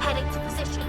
heading to position.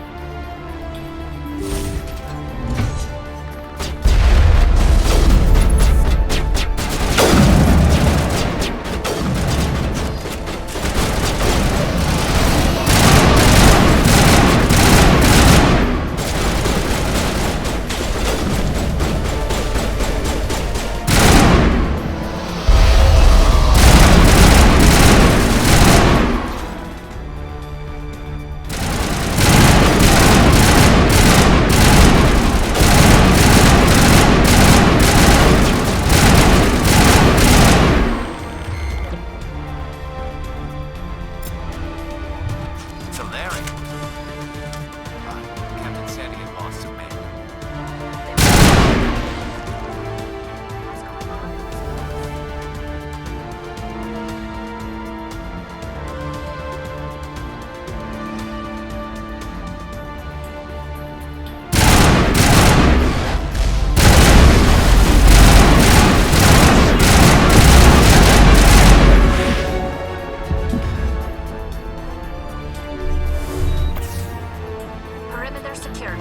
Perimeter secured.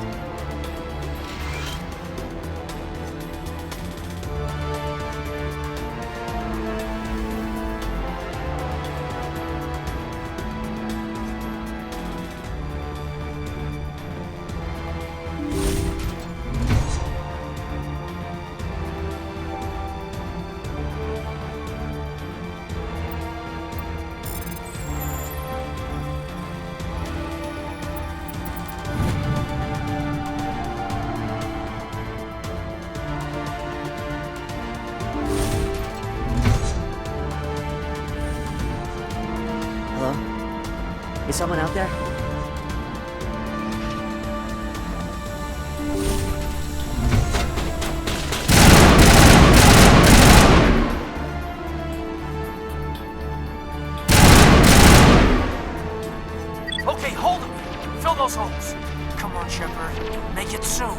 Hello? Is someone out there? Okay, hold him! Fill those holes! Come on, Shepard. Make it soon!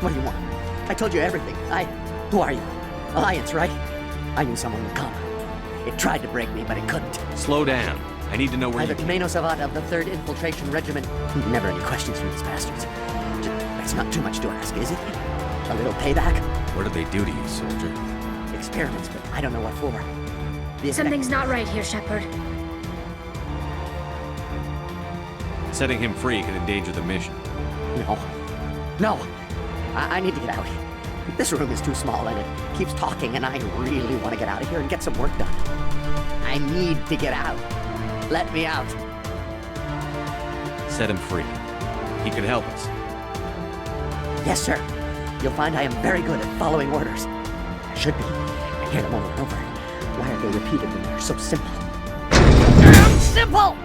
What do you want? I told you everything. Who are you? Alliance, right? I knew someone would come. It tried to break me, but it couldn't. Slow down. I need to know where I'm you... the Meno Savat of the 3rd Infiltration Regiment. Never any questions from these bastards. That's not too much to ask, is it? A little payback? What did they do to you, soldier? Experiments, but I don't know what for. The Something's not right here, Shepard. Setting him free could endanger the mission. No. I need to get out. This room is too small and it keeps talking and I really want to get out of here and get some work done. I need to get out. Let me out. Set him free. He could help us. Yes, sir. You'll find I am very good at following orders. I should be. I hear them over and over. Why are they repeated when they're so simple? Damn simple!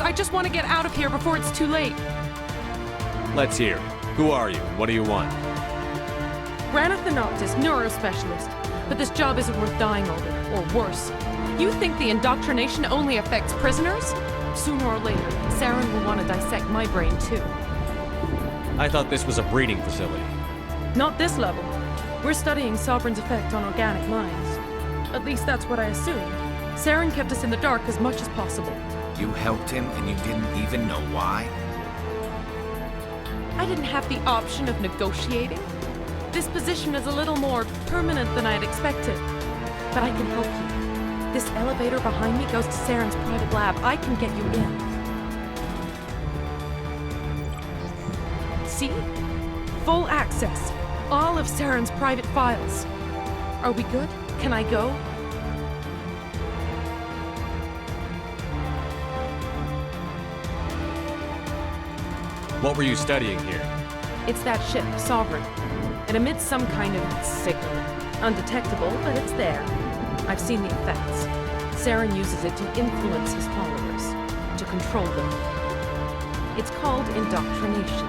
I just want to get out of here before it's too late. Let's hear. Who are you? What do you want? Ranith the Noctis, neurospecialist. But this job isn't worth dying over, or worse. You think the indoctrination only affects prisoners? Sooner or later, Saren will want to dissect my brain too. I thought this was a breeding facility. Not this level. We're studying Sovereign's effect on organic minds. At least that's what I assumed. Saren kept us in the dark as much as possible. You helped him and you didn't even know why? I didn't have the option of negotiating. This position is a little more permanent than I'd expected. But I can help you. This elevator behind me goes to Saren's private lab. I can get you in. See? Full access. All of Saren's private files. Are we good? Can I go? What were you studying here? It's that ship, Sovereign. It emits some kind of signal. Undetectable, but it's there. I've seen the effects. Saren uses it to influence his followers, to control them. It's called indoctrination.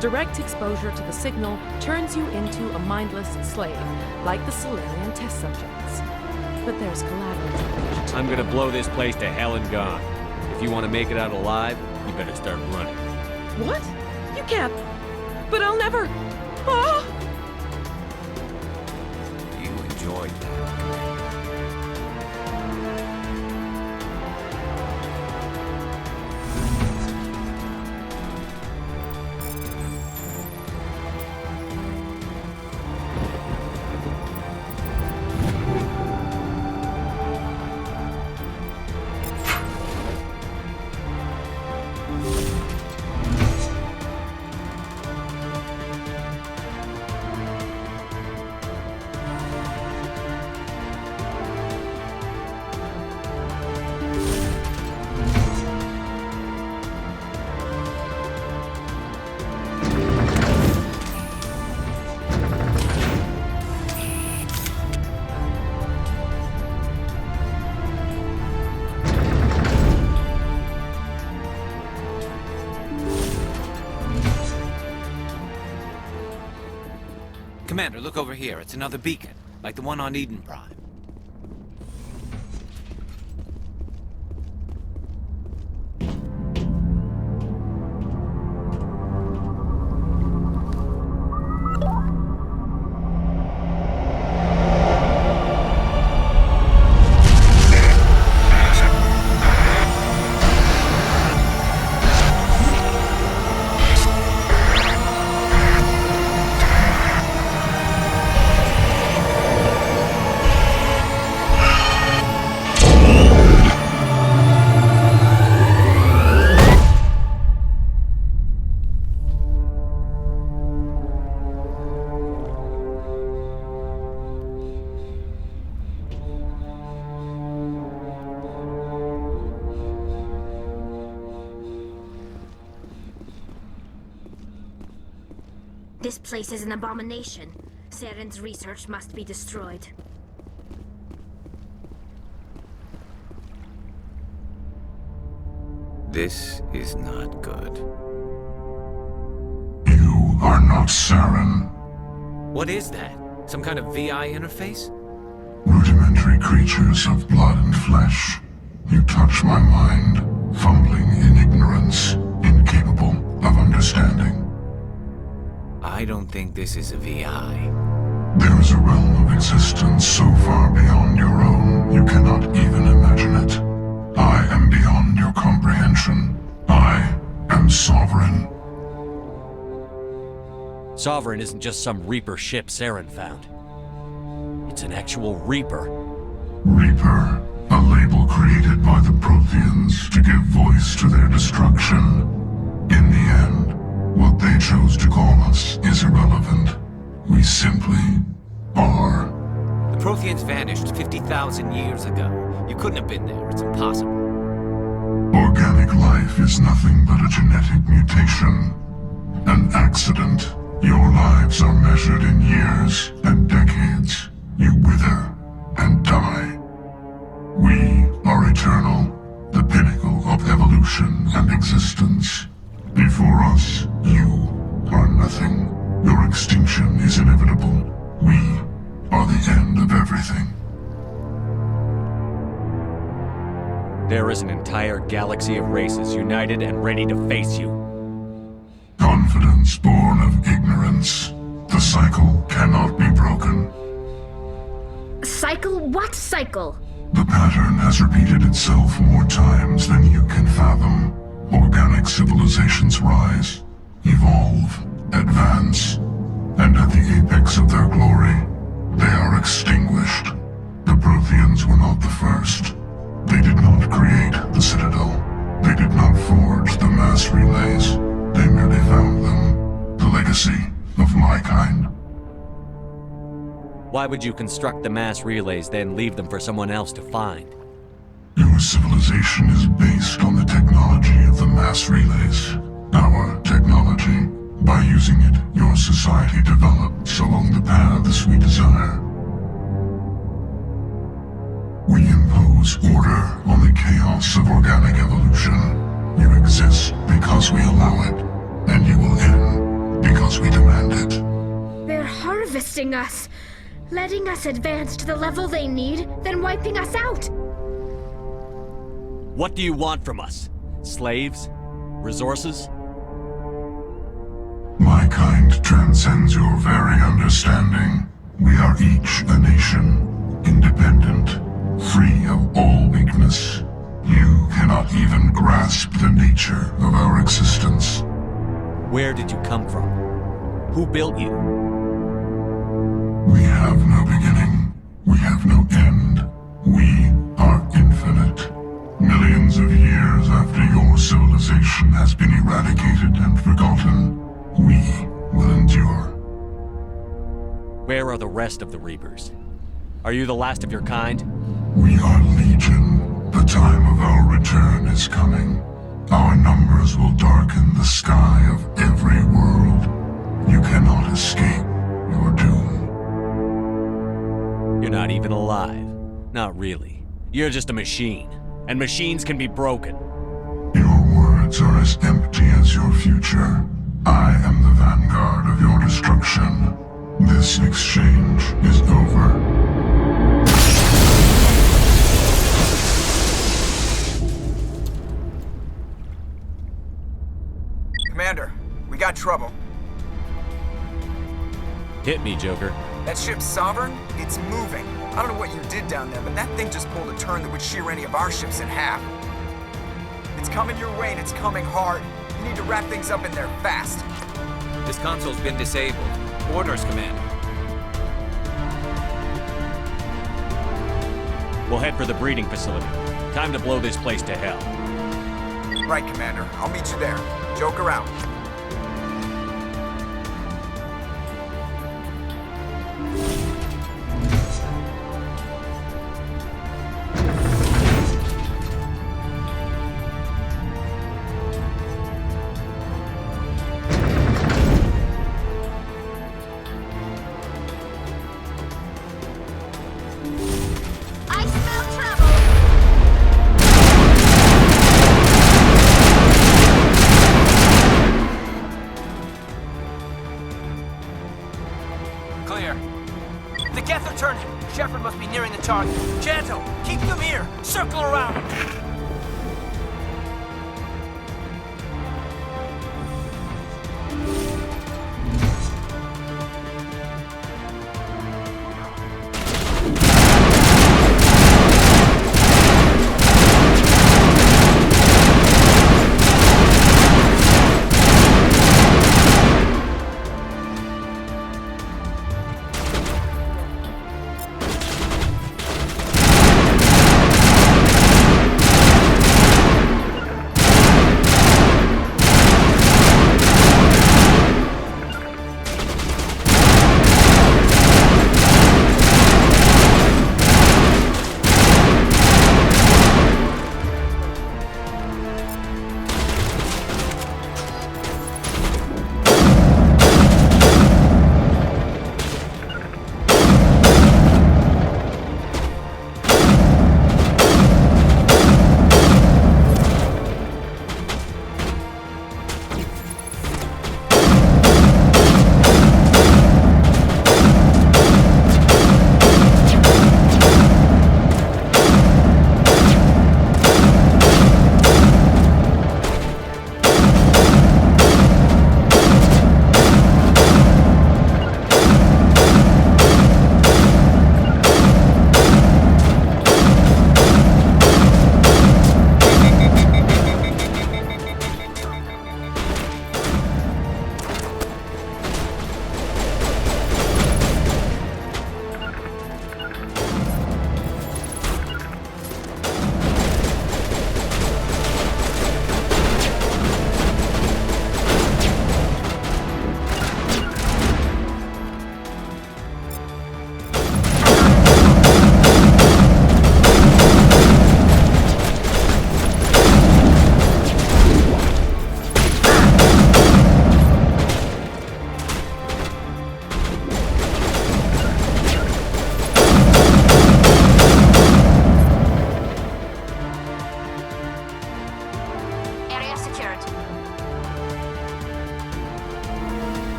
Direct exposure to the signal turns you into a mindless slave, like the Solarian test subjects. But there's collateral damage. I'm gonna blow this place to hell and gone. If you want to make it out alive, you better start running. What? You can't. But I'll never. Ah! You enjoyed that. Commander, look over here. It's another beacon, like the one on Eden Prime. This place is an abomination. Saren's research must be destroyed. This is not good. You are not Saren. What is that? Some kind of VI interface? Rudimentary creatures of blood and flesh. You touch my mind, fumbling in ignorance, incapable of understanding. I don't think this is a VI. There is a realm of existence so far beyond your own, you cannot even imagine it. I am beyond your comprehension. I am Sovereign. Sovereign isn't just some Reaper ship Saren found. It's an actual Reaper. Reaper, a label created by the Protheans to give voice to their destruction. In the end, what they chose to call us is irrelevant. We simply are. The Protheans vanished 50,000 years ago. You couldn't have been there. It's impossible. Organic life is nothing but a genetic mutation. An accident. Your lives are measured in years and decades. You wither and die. We are eternal, the pinnacle of evolution and existence. Before us, you are nothing. Your extinction is inevitable. We are the end of everything. There is an entire galaxy of races united and ready to face you. Confidence born of ignorance. The cycle cannot be broken. Cycle? What cycle? The pattern has repeated itself more times than you can fathom. Organic civilizations rise, evolve, advance, and at the apex of their glory, they are extinguished. The Protheans were not the first. They did not create the Citadel. They did not forge the mass relays. They merely found them. The legacy of my kind. Why would you construct the mass relays, then leave them for someone else to find? Your civilization is based on the technology of the mass relays. Our technology. By using it, your society develops along the paths we desire. We impose order on the chaos of organic evolution. You exist because we allow it, and you will end because we demand it. They're harvesting us, letting us advance to the level they need, then wiping us out. What do you want from us? Slaves? Resources? My kind transcends your very understanding. We are each a nation, independent, free of all weakness. You cannot even grasp the nature of our existence. Where did you come from? Who built you? We have no beginning. We have no end. We are infinite. Millions of years after your civilization has been eradicated and forgotten, we will endure. Where are the rest of the Reapers? Are you the last of your kind? We are legion. The time of our return is coming. Our numbers will darken the sky of every world. You cannot escape your doom. You're not even alive. Not really. You're just a machine. And machines can be broken. Your words are as empty as your future. I am the vanguard of your destruction. This exchange is over. Commander, we got trouble. Hit me, Joker. That ship Sovereign, it's moving. I don't know what you did down there, but that thing just pulled a turn that would shear any of our ships in half. It's coming your way and it's coming hard. You need to wrap things up in there fast. This console's been disabled. Orders, Commander. We'll head for the breeding facility. Time to blow this place to hell. Right, Commander. I'll meet you there. Joker out. I smell trouble. Clear. The Geth are turning. Shepard must be nearing the target. Janto, keep them here. Circle around.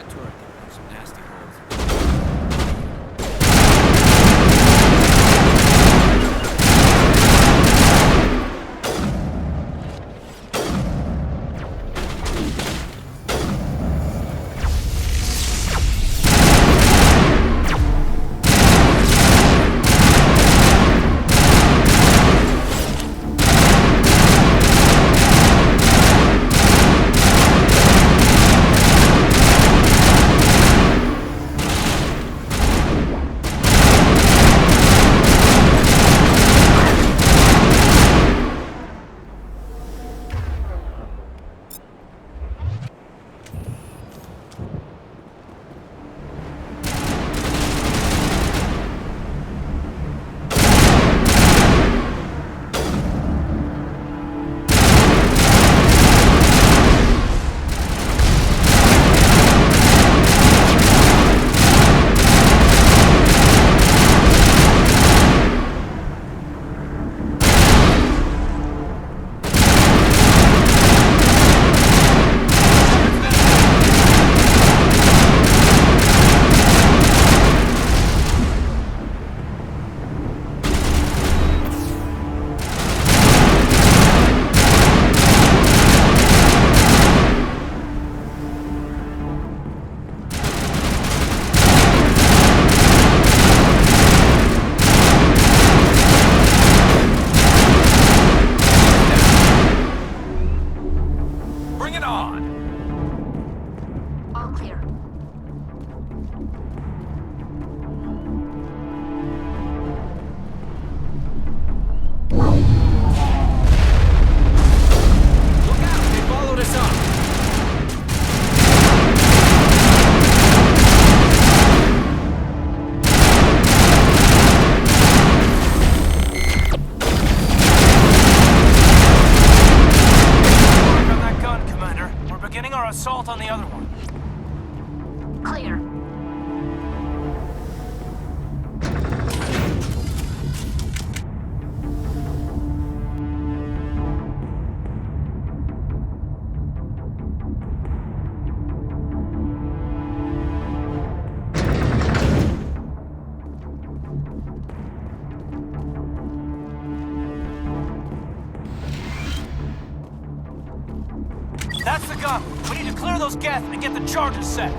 that turret can have some nasty holes. All clear. Look out! They followed us up! Work on that gun, Commander. We're beginning our assault on the other one. Clear. That's the gun. We need to clear those geth and get the charges set.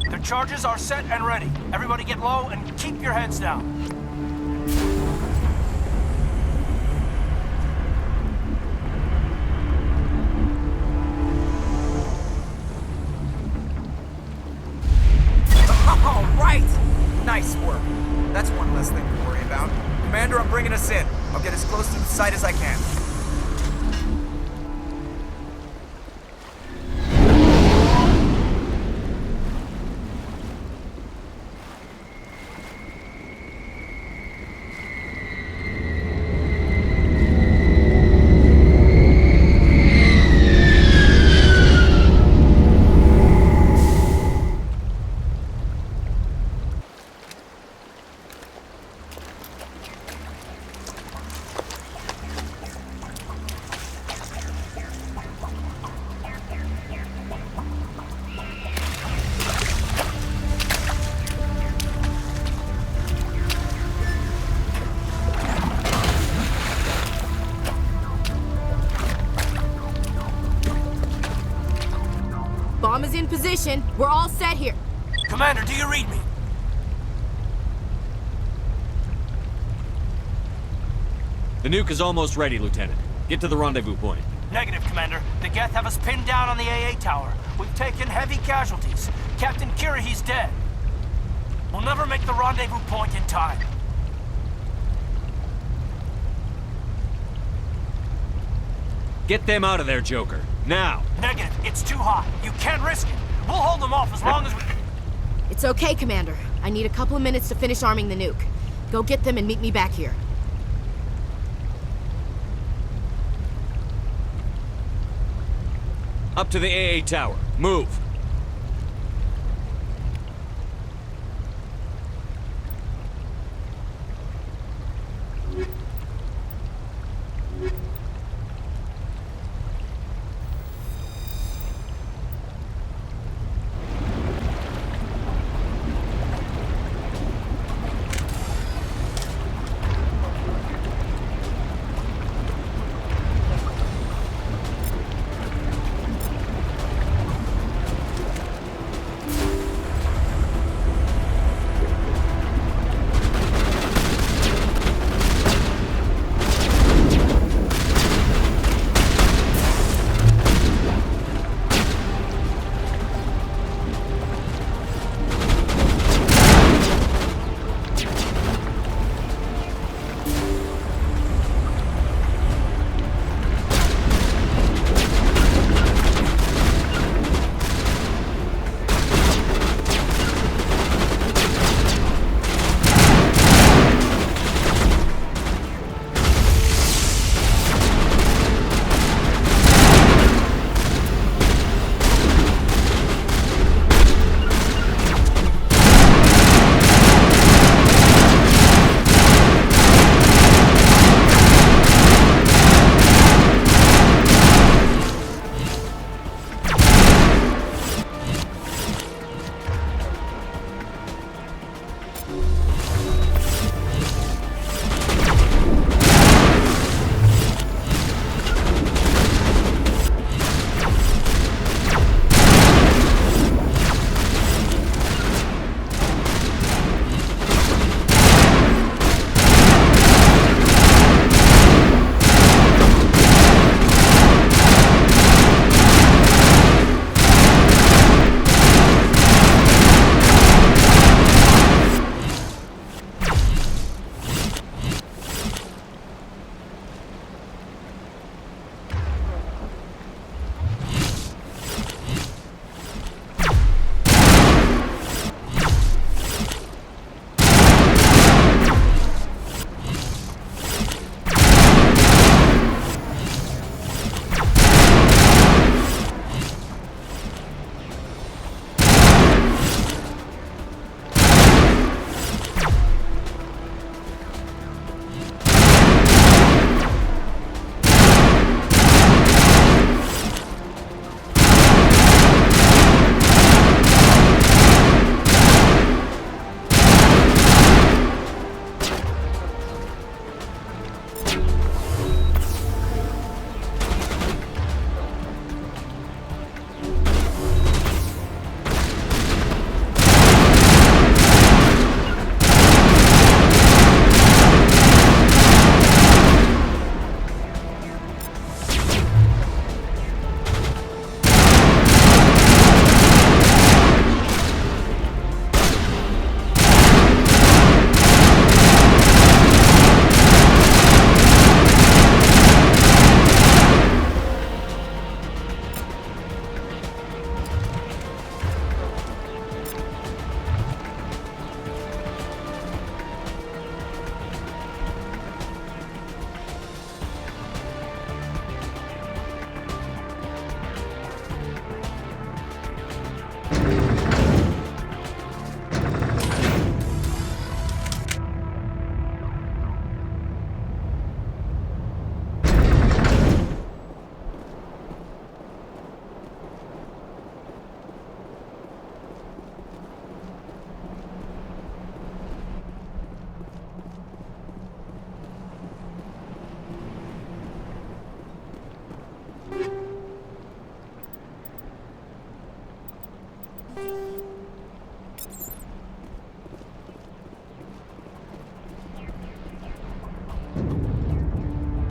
The charges are set and ready. Everybody get low and keep your heads down. All right! Nice work. That's one less thing to worry about. Commander, I'm bringing us in. I'll get as close to the site as I can. position. We're all set here. Commander, do you read me? The nuke is almost ready, Lieutenant. Get to the rendezvous point. Negative, Commander. The Geth have us pinned down on the AA tower. We've taken heavy casualties. Captain Kirahi's dead. We'll never make the rendezvous point in time. Get them out of there, Joker. Now! Negative. It's too hot. You can't risk it. We'll hold them off as long as we... It's okay, Commander. I need a couple of minutes to finish arming the nuke. Go get them and meet me back here. Up to the AA tower. Move!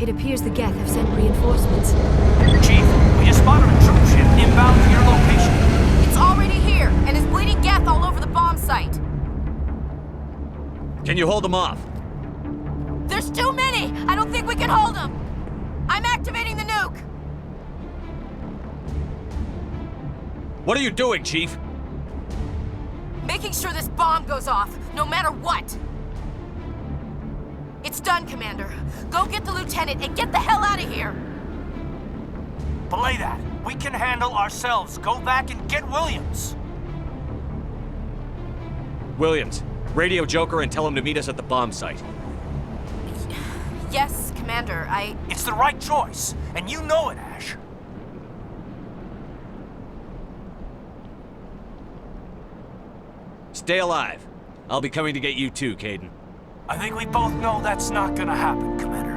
It appears the Geth have sent reinforcements. Chief, we just spotted a troop ship inbound to your location. It's already here, and is bleeding Geth all over the bomb site. Can you hold them off? There's too many! I don't think we can hold them! I'm activating the nuke! What are you doing, Chief? Making sure this bomb goes off, no matter what! It's done, Commander. Go get the lieutenant and get the hell out of here! Belay that. We can handle ourselves. Go back and get Williams. Williams, radio Joker and tell him to meet us at the bomb site. Yes, Commander, It's the right choice, and you know it, Ash. Stay alive. I'll be coming to get you too, Kaidan. I think we both know that's not gonna happen, Commander.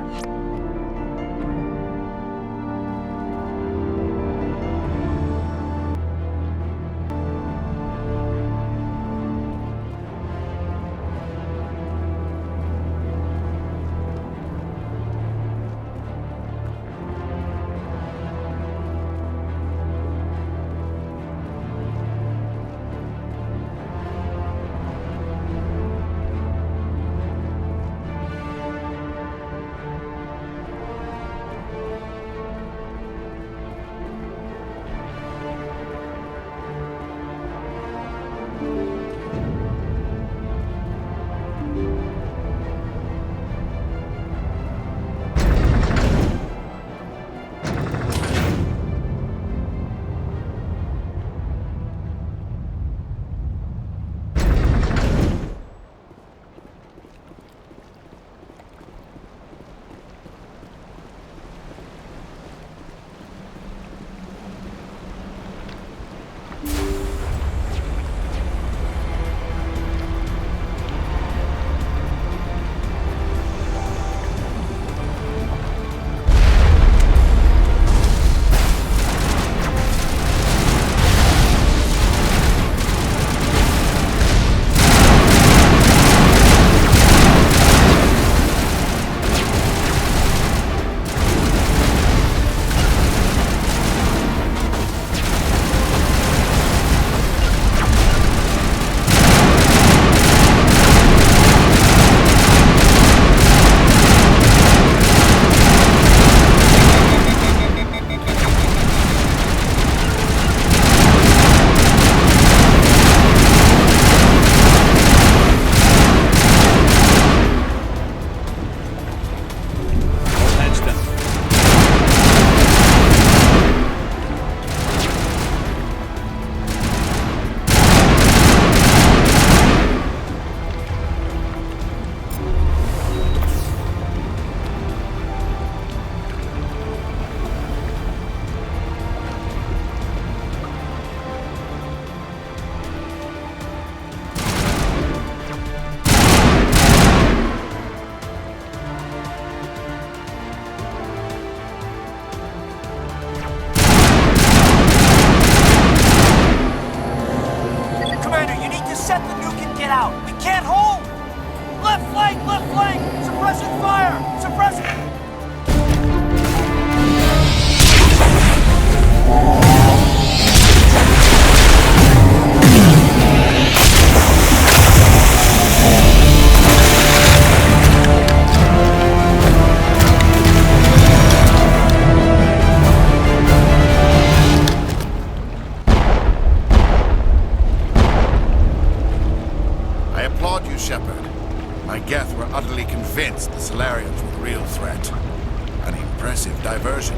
diversion.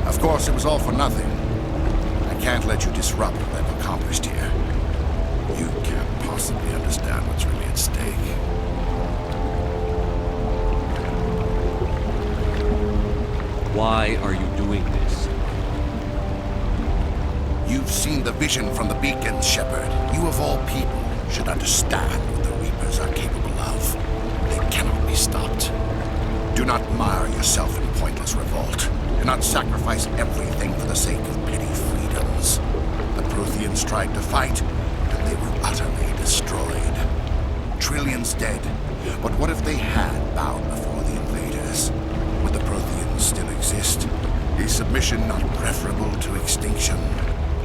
Of course, it was all for nothing. I can't let you disrupt what I've accomplished here. You can't possibly understand what's really at stake. Why are you doing this? You've seen the vision from the beacons, Shepard. You of all people should understand what the Reapers are capable of. They cannot be stopped. Do not mire yourself in pointless revolt. Do not sacrifice everything for the sake of petty freedoms. The Protheans tried to fight, and they were utterly destroyed. Trillions dead. But what if they had bowed before the invaders? Would the Protheans Is submission not preferable to extinction?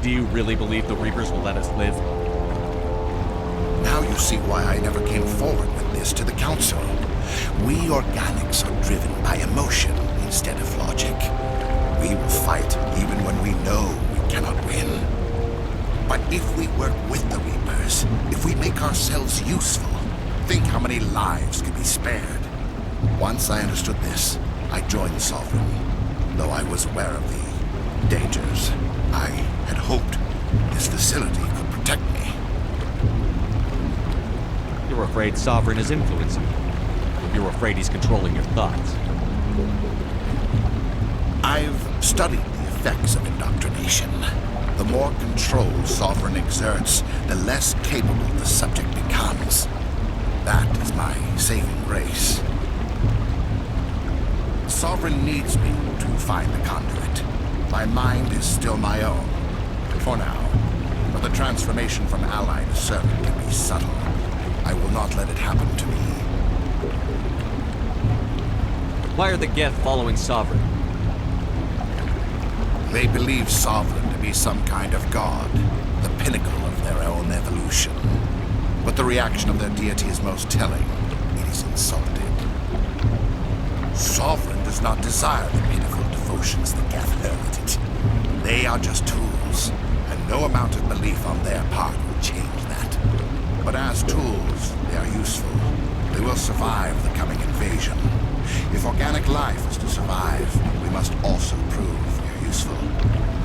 Do you really believe the Reapers will let us live? Now you see why I never came forward with this to the Council. We organics are driven by emotion instead of logic. We will fight even when we know we cannot win. But if we work with the Reapers, if we make ourselves useful, think how many lives could be spared. Once I understood this, I joined Sovereign, though I was aware of the dangers. I had hoped this facility could protect me. You're afraid Sovereign is influencing you. You're afraid he's controlling your thoughts. I've studied the effects of indoctrination. The more control Sovereign exerts, the less capable the subject becomes. That is my saving grace. Sovereign needs me to find the conduit. My mind is still my own, for now. But the transformation from ally to servant can be subtle. I will not let it happen to me. Why are the Geth following Sovereign? They believe Sovereign to be some kind of god, the pinnacle of their own evolution. But the reaction of their deity is most telling. It is insulted. Sovereign does not desire the pitiful devotions the Geth hurl at it. They are just tools, and no amount of belief on their part will change that. But as tools, they are useful. They will survive the coming invasion. If organic life is to survive, we must also prove we are useful.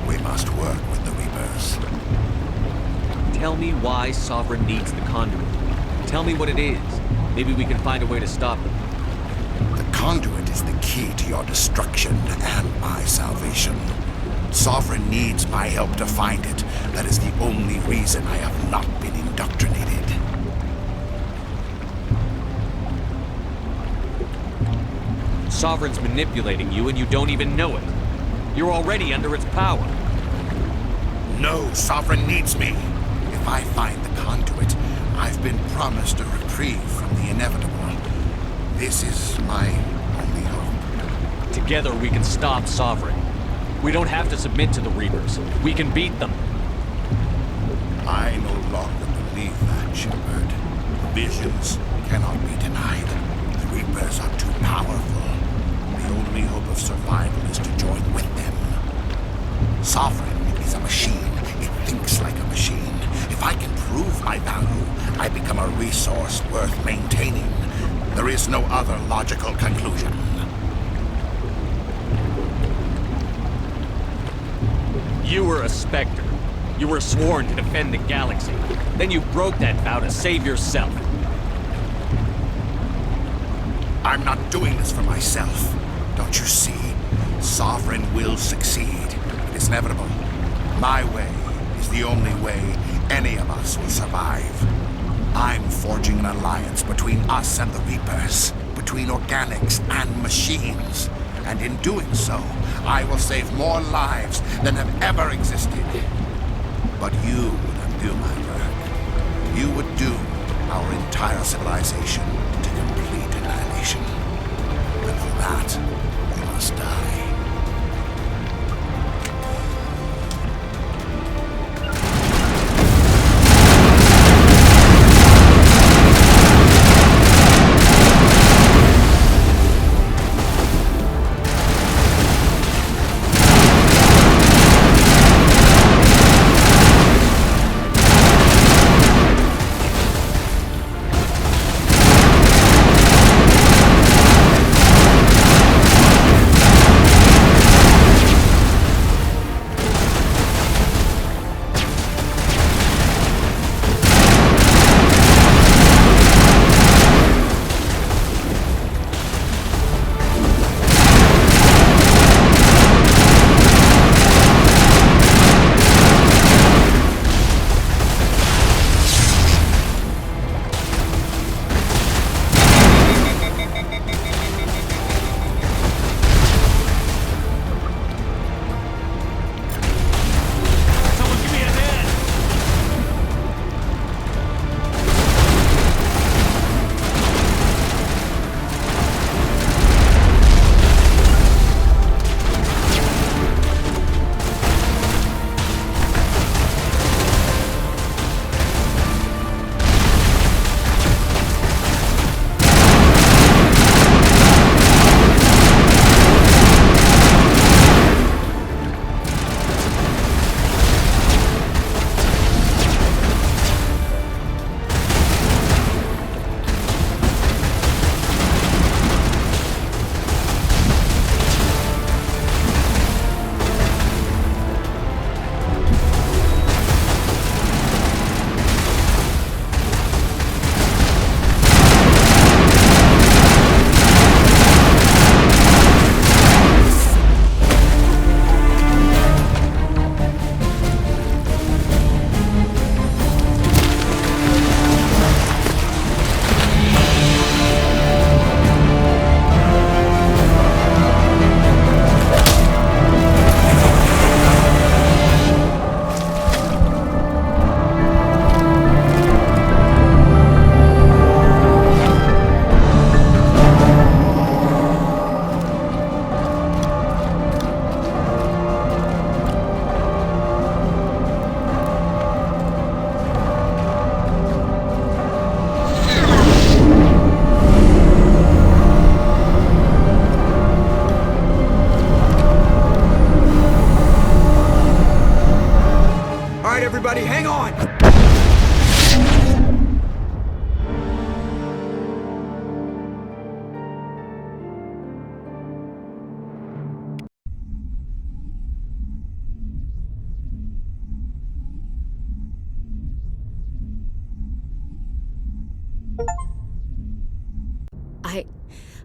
We must work with the Reapers. Tell me why Sovereign needs the conduit. Tell me what it is. Maybe we can find a way to stop them. The conduit is the key to your destruction and my salvation. Sovereign needs my help to find it. That is the only reason I have not been indoctrinated. Sovereign's manipulating you and you don't even know it. You're already under its power. No, Sovereign needs me. If I find the conduit, I've been promised a reprieve from the inevitable. This is my only hope. Together we can stop Sovereign. We don't have to submit to the Reapers. We can beat them. I no longer believe that, Shepard. Visions cannot be denied. The Reapers are too powerful. The only hope of survival is to join with them. Sovereign is a machine. It thinks like a machine. If I can prove my value, I become a resource worth maintaining. There is no other logical conclusion. You were a Spectre. You were sworn to defend the galaxy. Then you broke that vow to save yourself. I'm not doing this for myself. Don't you see? Sovereign will succeed. It is inevitable. My way is the only way any of us will survive. I'm forging an alliance between us and the Reapers, between organics and machines. And in doing so, I will save more lives than have ever existed. But you would undo my work. You would doom our entire civilization to complete annihilation. And for that, we must die.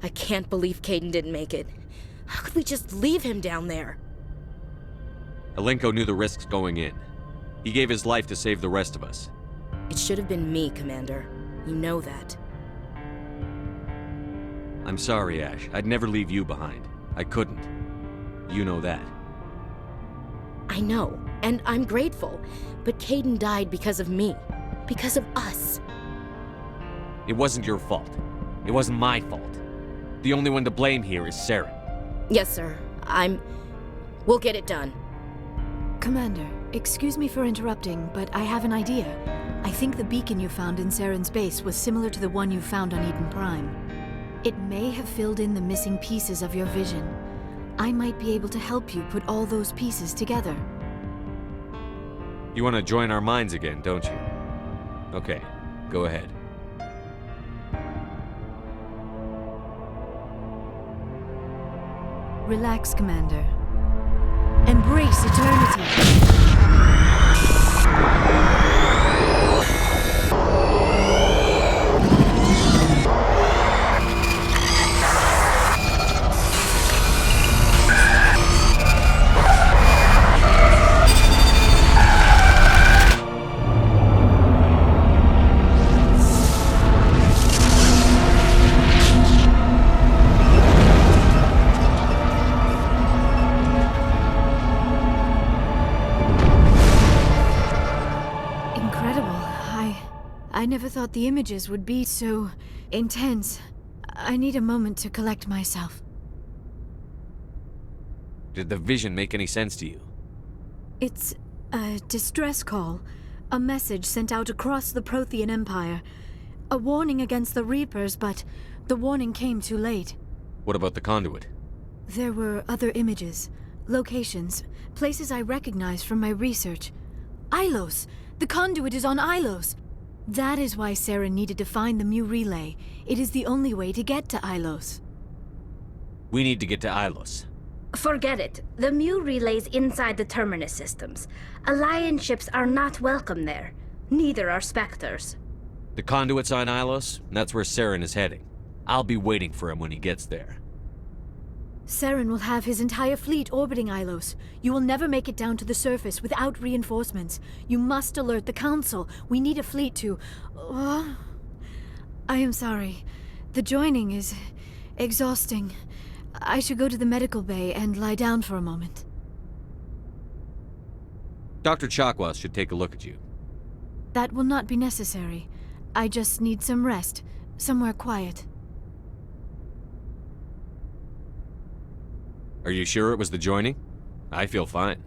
I can't believe Kaidan didn't make it. How could we just leave him down there? Alenko knew the risks going in. He gave his life to save the rest of us. It should have been me, Commander. You know that. I'm sorry, Ash. I'd never leave you behind. I couldn't. You know that. I know, and I'm grateful. But Kaidan died because of me. Because of us. It wasn't your fault. It wasn't my fault. The only one to blame here is Saren. Yes, sir. We'll get it done. Commander, excuse me for interrupting, but I have an idea. I think the beacon you found in Saren's base was similar to the one you found on Eden Prime. It may have filled in the missing pieces of your vision. I might be able to help you put all those pieces together. You want to join our minds again, don't you? Okay, go ahead. Relax, Commander. Embrace eternity. I never thought the images would be so intense. I need a moment to collect myself. Did the vision make any sense to you? It's a distress call. A message sent out across the Prothean Empire. A warning against the Reapers, but the warning came too late. What about the conduit? There were other images, locations, places I recognized from my research. Ilos! The conduit is on Ilos! That is why Saren needed to find the Mu relay. It is the only way to get to Ilos. We need to get to Ilos. Forget it. The Mu relay's inside the Terminus systems. Alliance ships are not welcome there. Neither are Spectres. The conduit's on Ilos, and that's where Saren is heading. I'll be waiting for him when he gets there. Saren will have his entire fleet orbiting Ilos. You will never make it down to the surface without reinforcements. You must alert the Council. We need a fleet to... I am sorry. The joining is exhausting. I should go to the medical bay and lie down for a moment. Dr. Chakwas should take a look at you. That will not be necessary. I just need some rest. Somewhere quiet. Are you sure it was the joining? I feel fine.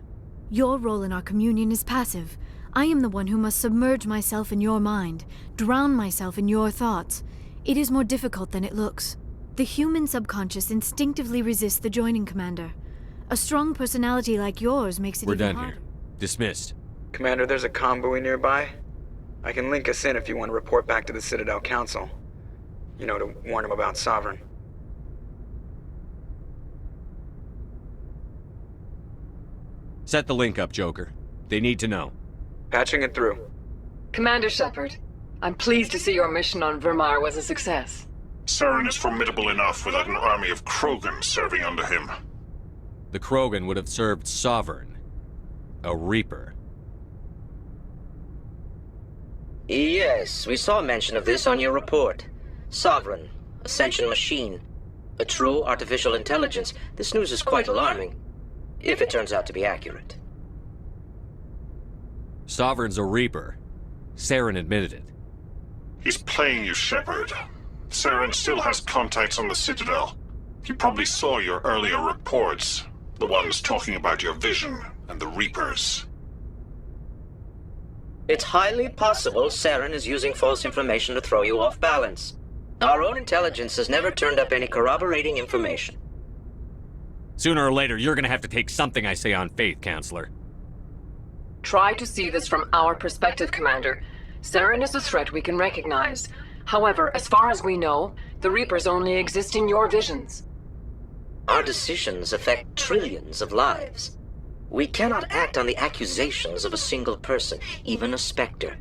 Your role in our communion is passive. I am the one who must submerge myself in your mind, drown myself in your thoughts. It is more difficult than it looks. The human subconscious instinctively resists the joining, Commander. A strong personality like yours makes it We're even done harder. here. Dismissed. Commander, there's a convoy nearby. I can link us in if you want to report back to the Citadel Council. You know, to warn them about Sovereign. Set the link up, Joker. They need to know. Patching it through. Commander Shepard, I'm pleased to see your mission on Vermar was a success. Saren is formidable enough without an army of Krogan serving under him. The Krogan would have served Sovereign. A Reaper. Yes, we saw mention of this on your report. Sovereign, Ascension machine, a true artificial intelligence. This news is quite alarming, if it turns out to be accurate. Sovereign's a Reaper. Saren admitted it. He's playing you, Shepard. Saren still has contacts on the Citadel. He probably saw your earlier reports. The ones talking about your vision and the Reapers. It's highly possible Saren is using false information to throw you off balance. Our own intelligence has never turned up any corroborating information. Sooner or later, you're gonna have to take something I say on faith, Counselor. Try to see this from our perspective, Commander. Saren is a threat we can recognize. However, as far as we know, the Reapers only exist in your visions. Our decisions affect trillions of lives. We cannot act on the accusations of a single person, even a Spectre.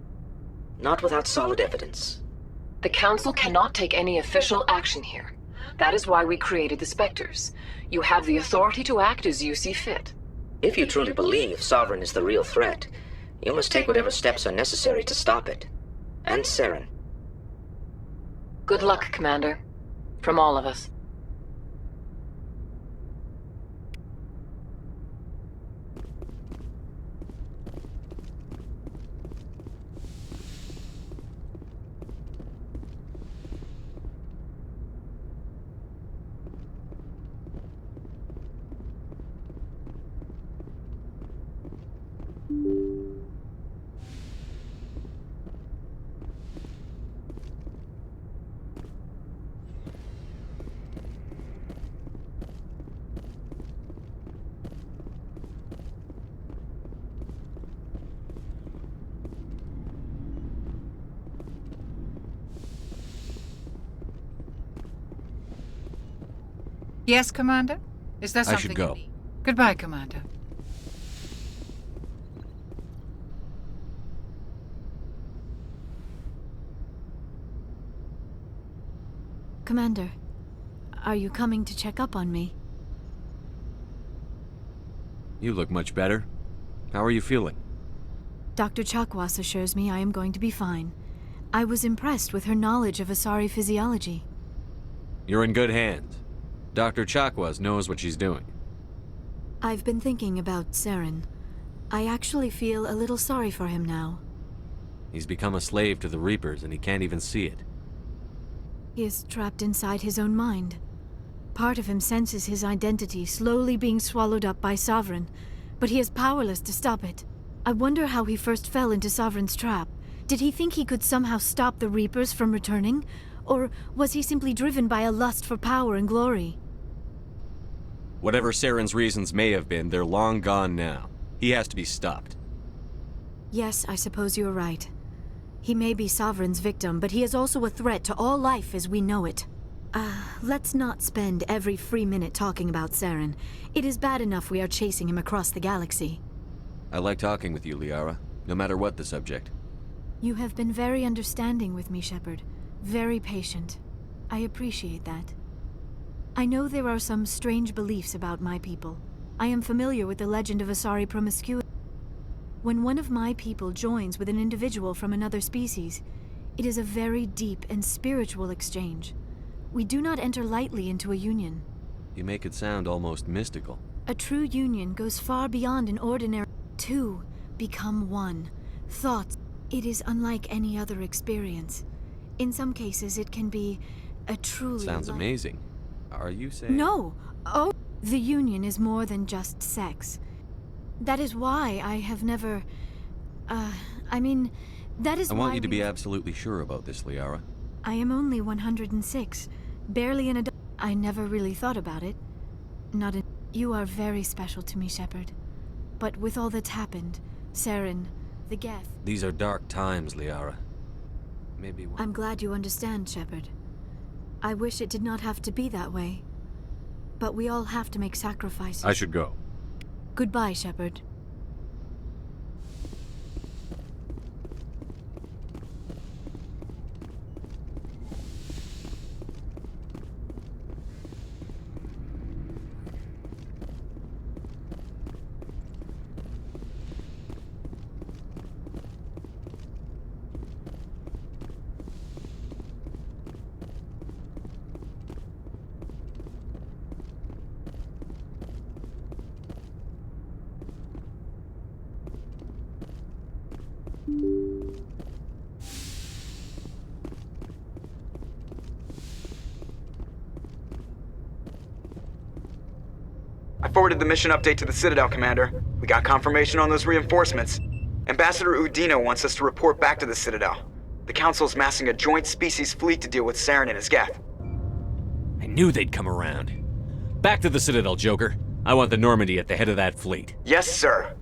Not without solid evidence. The Council cannot take any official action here. That is why we created the Spectres. You have the authority to act as you see fit. If you truly believe Sovereign is the real threat, you must take whatever steps are necessary to stop it. And Saren. Good luck, Commander. From all of us. Yes, Commander? Is there something I should go. you need? Goodbye, Commander. Commander, are you coming to check up on me? You look much better. How are you feeling? Dr. Chakwas assures me I am going to be fine. I was impressed with her knowledge of Asari physiology. You're in good hands. Dr. Chakwas knows what she's doing. I've been thinking about Saren. I actually feel a little sorry for him now. He's become a slave to the Reapers and he can't even see it. He is trapped inside his own mind. Part of him senses his identity slowly being swallowed up by Sovereign, but he is powerless to stop it. I wonder how he first fell into Sovereign's trap. Did he think he could somehow stop the Reapers from returning? Or was he simply driven by a lust for power and glory? Whatever Saren's reasons may have been, they're long gone now. He has to be stopped. Yes, I suppose you're right. He may be Sovereign's victim, but he is also a threat to all life as we know it. Let's not spend every free minute talking about Saren. It is bad enough we are chasing him across the galaxy. I like talking with you, Liara, no matter what the subject. You have been very understanding with me, Shepard. Very patient. I appreciate that. I know there are some strange beliefs about my people. I am familiar with the legend of Asari promiscuity. When one of my people joins with an individual from another species, it is a very deep and spiritual exchange. We do not enter lightly into a union. You make it sound almost mystical. A true union goes far beyond an ordinary. Two become one. Thoughts. It is unlike any other experience. In some cases, it can be a truly... Sounds amazing. Are you saying... No! Oh! The union is more than just sex. That is why I have never... that is why... I want you to be absolutely sure about this, Liara. I am only 106. Barely an adult. I never really thought about it. Not in... You are very special to me, Shepard. But with all that's happened, Saren, the Geth... These are dark times, Liara. Maybe... I'm glad you understand, Shepard. I wish it did not have to be that way. But we all have to make sacrifices. I should go. Goodbye, Shepard. I forwarded the mission update to the Citadel, Commander. We got confirmation on those reinforcements. Ambassador Udino wants us to report back to the Citadel. The Council's massing a joint species fleet to deal with Saren and his Geth. I knew they'd come around. Back to the Citadel, Joker. I want the Normandy at the head of that fleet. Yes, sir.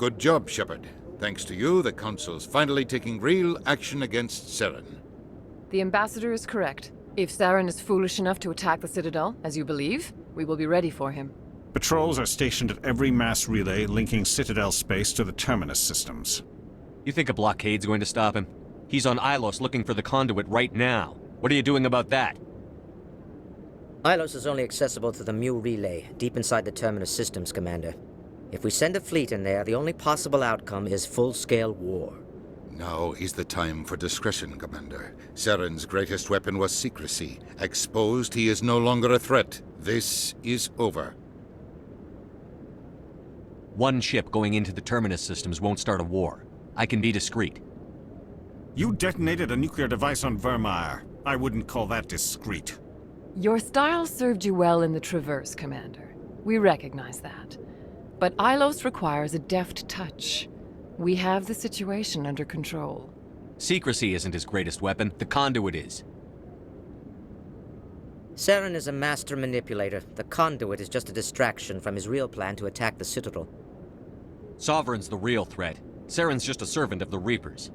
Good job, Shepard. Thanks to you, the Council's finally taking real action against Saren. The Ambassador is correct. If Saren is foolish enough to attack the Citadel, as you believe, we will be ready for him. Patrols are stationed at every mass relay linking Citadel space to the Terminus systems. You think a blockade's going to stop him? He's on Ilos looking for the conduit right now. What are you doing about that? Ilos is only accessible to the Mu relay, deep inside the Terminus systems, Commander. If we send a fleet in there, the only possible outcome is full-scale war. Now is the time for discretion, Commander. Saren's greatest weapon was secrecy. Exposed, he is no longer a threat. This is over. One ship going into the Terminus systems won't start a war. I can be discreet. You detonated a nuclear device on Vermeer. I wouldn't call that discreet. Your style served you well in the Traverse, Commander. We recognize that. But Ilos requires a deft touch. We have the situation under control. Secrecy isn't his greatest weapon. The conduit is. Saren is a master manipulator. The conduit is just a distraction from his real plan to attack the Citadel. Sovereign's the real threat. Saren's just a servant of the Reapers.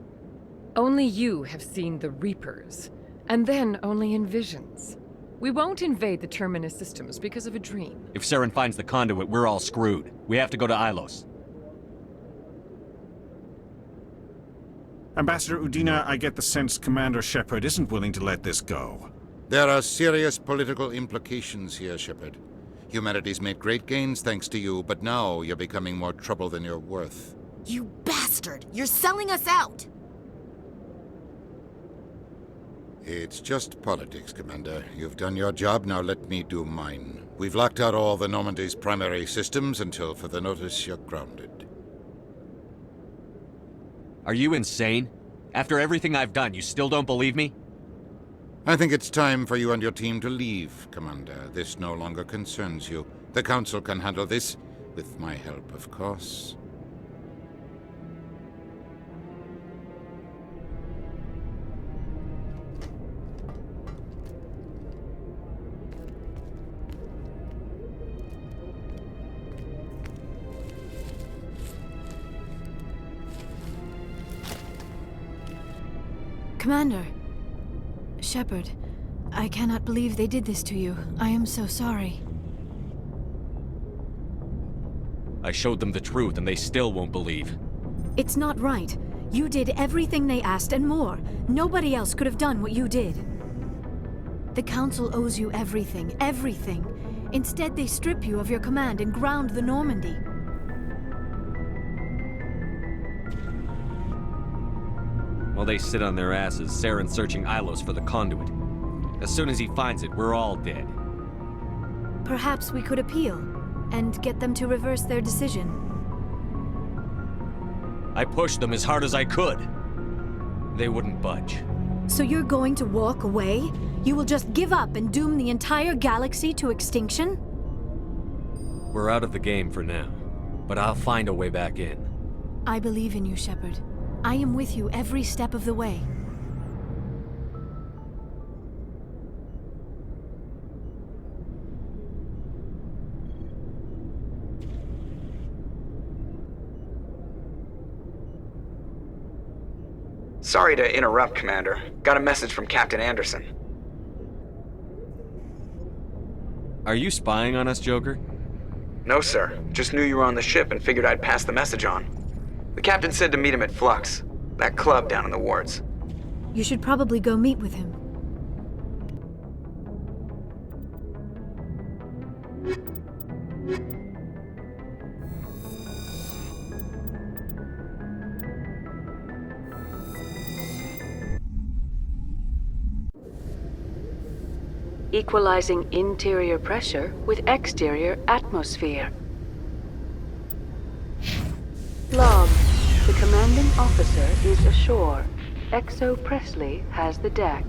Only you have seen the Reapers, and then only in visions. We won't invade the Terminus systems because of a dream. If Saren finds the conduit, we're all screwed. We have to go to Ilos. Ambassador Udina, I get the sense Commander Shepard isn't willing to let this go. There are serious political implications here, Shepard. Humanity's made great gains thanks to you, but now you're becoming more trouble than you're worth. You bastard! You're selling us out! It's just politics, Commander. You've done your job, now let me do mine. We've locked out all the Normandy's primary systems until further notice you're grounded. Are you insane? After everything I've done, you still don't believe me? I think it's time for you and your team to leave, Commander. This no longer concerns you. The Council can handle this, with my help, of course. Commander. Shepard, I cannot believe they did this to you. I am so sorry. I showed them the truth and they still won't believe. It's not right. You did everything they asked and more. Nobody else could have done what you did. The Council owes you everything, everything. Instead, they strip you of your command and ground the Normandy. While they sit on their asses, Saren's searching Ilos for the conduit. As soon as he finds it, we're all dead. Perhaps we could appeal, and get them to reverse their decision. I pushed them as hard as I could. They wouldn't budge. So you're going to walk away? You will just give up and doom the entire galaxy to extinction? We're out of the game for now, but I'll find a way back in. I believe in you, Shepard. I am with you every step of the way. Sorry to interrupt, Commander. Got a message from Captain Anderson. Are you spying on us, Joker? No, sir. Just knew you were on the ship and figured I'd pass the message on. The captain said to meet him at Flux, that club down in the wards. You should probably go meet with him. Equalizing interior pressure with exterior atmosphere. Log. The commanding officer is ashore. Exo Presley has the deck.